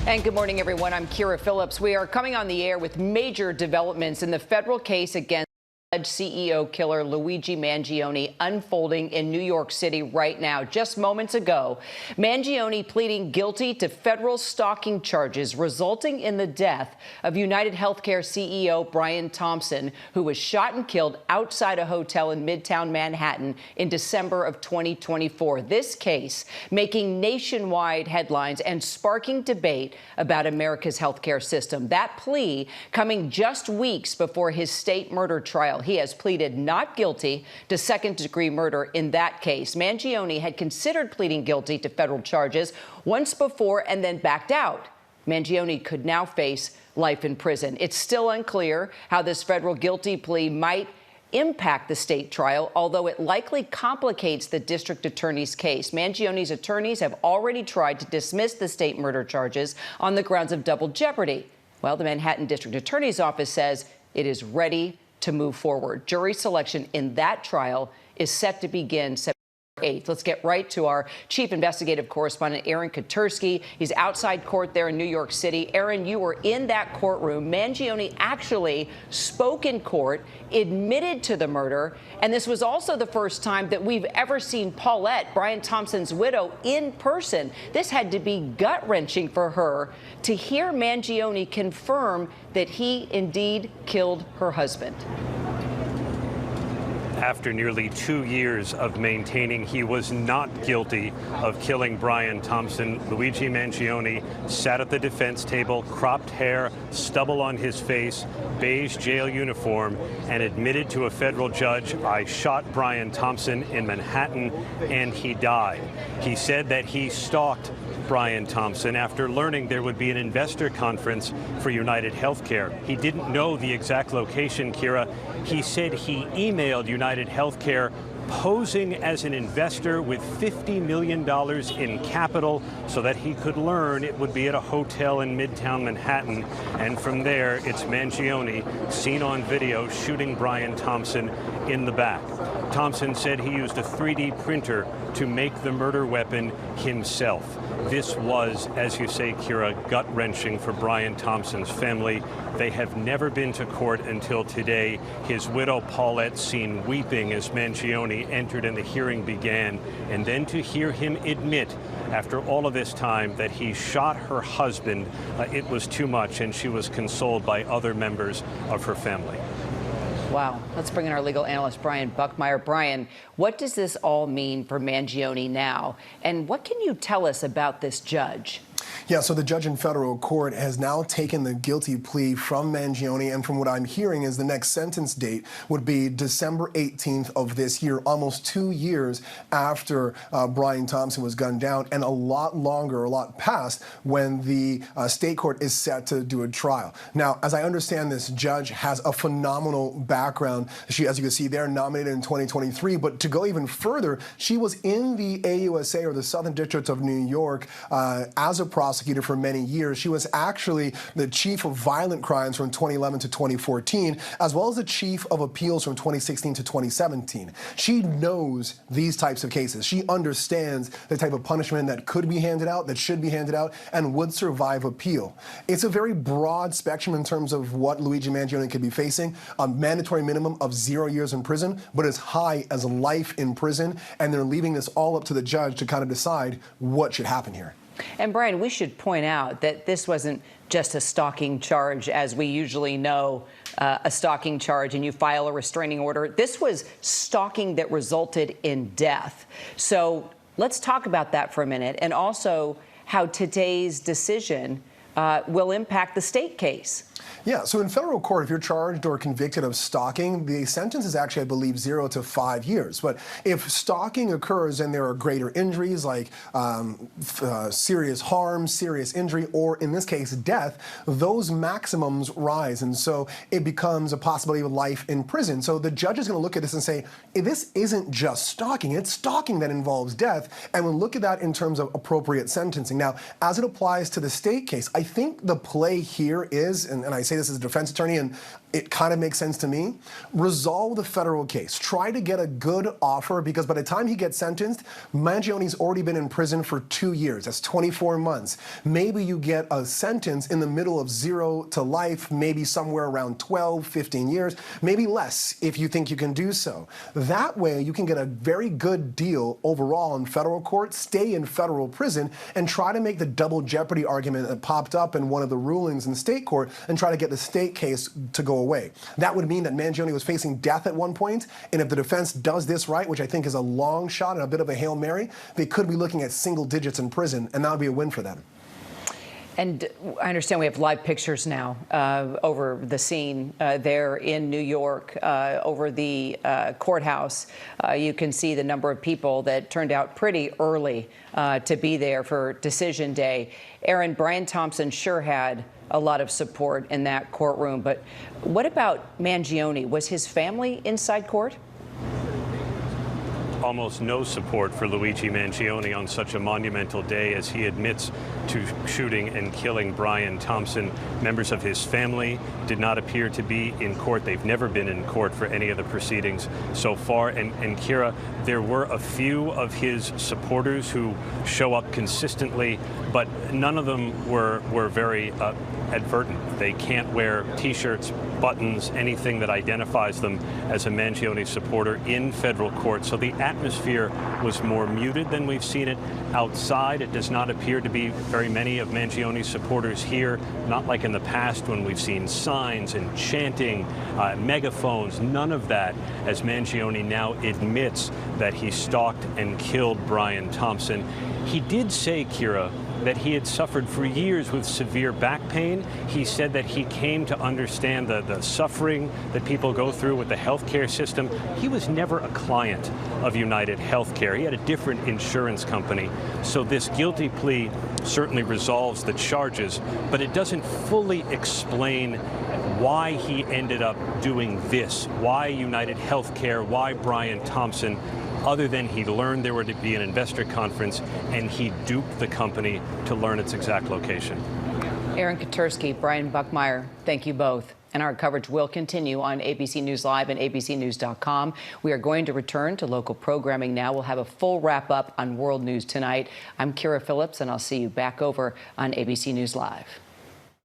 And good morning, everyone. I'm Kira Phillips. We are coming on the air with major developments in the federal case against CEO killer Luigi Mangione unfolding in New York City right now. Just moments ago, Mangione pleading guilty to federal stalking charges resulting in the death of UnitedHealthcare CEO Brian Thompson, who was shot and killed outside a hotel in Midtown Manhattan in December of 2024. This case making nationwide headlines and sparking debate about America's healthcare system. That plea coming just weeks before his state murder trial. He has pleaded not guilty to second-degree murder in that case. Mangione had considered pleading guilty to federal charges once before and then backed out. Mangione could now face life in prison. It's still unclear how this federal guilty plea might impact the state trial, although it likely complicates the district attorney's case. Mangione's attorneys have already tried to dismiss the state murder charges on the grounds of double jeopardy. Well, the Manhattan District Attorney's Office says it is ready to move forward. Jury selection in that trial is set to begin September 8th. Let's get right to our chief investigative correspondent, Aaron Katersky. He's outside court there in New York City. Aaron, you were in that courtroom. Mangione actually spoke in court, admitted to the murder, and this was also the first time that we've ever seen Paulette, Brian Thompson's widow, in person. This had to be gut-wrenching for her to hear Mangione confirm that he indeed killed her husband. After nearly 2 years of maintaining he was not guilty of killing Brian Thompson, Luigi Mangione sat at the defense table, cropped hair, stubble on his face, beige jail uniform, and admitted to a federal judge, "I shot Brian Thompson in Manhattan and he died." He said that he stalked Brian Thompson after learning there would be an investor conference for UnitedHealthcare. He didn't know the exact location, Kira. He said he emailed UnitedHealthcare posing as an investor with $50 million in capital so that he could learn it would be at a hotel in Midtown Manhattan. And from there, it's Mangione seen on video shooting Brian Thompson in the back. Thompson said he used a 3D printer to make the murder weapon himself. This was, as you say, Kira, gut-wrenching for Brian Thompson's family. They have never been to court until today. His widow, Paulette, seen weeping as Mangione entered and the hearing began. And then to hear him admit, after all of this time, that he shot her husband, it was too much, and she was consoled by other members of her family. Wow. Let's bring in our legal analyst, Brian Buckmeyer. Brian, what does this all mean for Mangione now? And what can you tell us about this judge? Yeah, so the judge in federal court has now taken the guilty plea from Mangione, and from what I'm hearing is the next sentence date would be December 18th of this year, almost 2 years after Brian Thompson was gunned down, and a lot longer, a lot past when the state court is set to do a trial. Now, as I understand, this judge has a phenomenal background. She, as you can see there, nominated in 2023, but to go even further, she was in the AUSA, or the Southern District of New York, as a prosecutor for many years. She was actually the chief of violent crimes from 2011 to 2014, as well as the chief of appeals from 2016 to 2017. She knows these types of cases. She understands the type of punishment that could be handed out, that should be handed out, and would survive appeal. It's a very broad spectrum in terms of what Luigi Mangione could be facing. A mandatory minimum of 0 years in prison, but as high as life in prison, and they're leaving this all up to the judge to kind of decide what should happen here. And Brian, we should point out that this wasn't just a stalking charge, as we usually know a stalking charge and you file a restraining order. This was stalking that resulted in death. So let's talk about that for a minute, and also how today's decision will impact the state case. Yeah, so in federal court, if you're charged or convicted of stalking, the sentence is actually, I believe, 0 to 5 years. But if stalking occurs and there are greater injuries like serious harm, serious injury, or in this case, death, those maximums rise. And so it becomes a possibility of life in prison. So the judge is going to look at this and say, this isn't just stalking, it's stalking that involves death. And we'll look at that in terms of appropriate sentencing. Now, as it applies to the state case, I think the play here is, and I say this as a defense attorney, and it kind of makes sense to me. Resolve the federal case. Try to get a good offer, because by the time he gets sentenced, Mangione's already been in prison for 2 years. That's 24 months. Maybe you get a sentence in the middle of 0 to life, maybe somewhere around 12, 15 years, maybe less if you think you can do so. That way, you can get a very good deal overall in federal court, stay in federal prison, and try to make the double jeopardy argument that popped up in one of the rulings in state court and try to get the state case to go away. That would mean that Mangione was facing death at one point, and if the defense does this right, which I think is a long shot and a bit of a Hail Mary, they could be looking at single digits in prison, and that would be a win for them. And I understand we have live pictures now over the scene there in New York, over the courthouse. You can see the number of people that turned out pretty early to be there for decision day. Aaron, Brian Thompson sure had a lot of support in that courtroom. But what about Mangione? Was his family inside court? Almost no support for Luigi Mangione on such a monumental day as he admits to shooting and killing Brian Thompson. Members of his family did not appear to be in court. They've never been in court for any of the proceedings so far. And Kira, there were a few of his supporters who show up consistently, but none of them were very advertent. They can't wear T-shirts, buttons, anything that identifies them as a Mangione supporter in federal court. So the atmosphere was more muted than we've seen it outside. It does not appear to be very many of Mangione's supporters here, not like in the past when we've seen signs and chanting, megaphones, none of that, as Mangione now admits that he stalked and killed Brian Thompson. He did say, Kira, that he had suffered for years with severe back pain. He said that he came to understand the suffering that people go through with the healthcare system. He was never a client of UnitedHealthcare. He had a different insurance company. So this guilty plea certainly resolves the charges, but it doesn't fully explain why he ended up doing this, why UnitedHealthcare, why Brian Thompson, other than he learned there were to be an investor conference and he duped the company to learn its exact location. Aaron Katersky, Brian Buckmeyer, thank you both. And our coverage will continue on ABC News Live and abcnews.com. We are going to return to local programming now. We'll have a full wrap up on world news tonight. I'm Kira Phillips, and I'll see you back over on ABC News Live.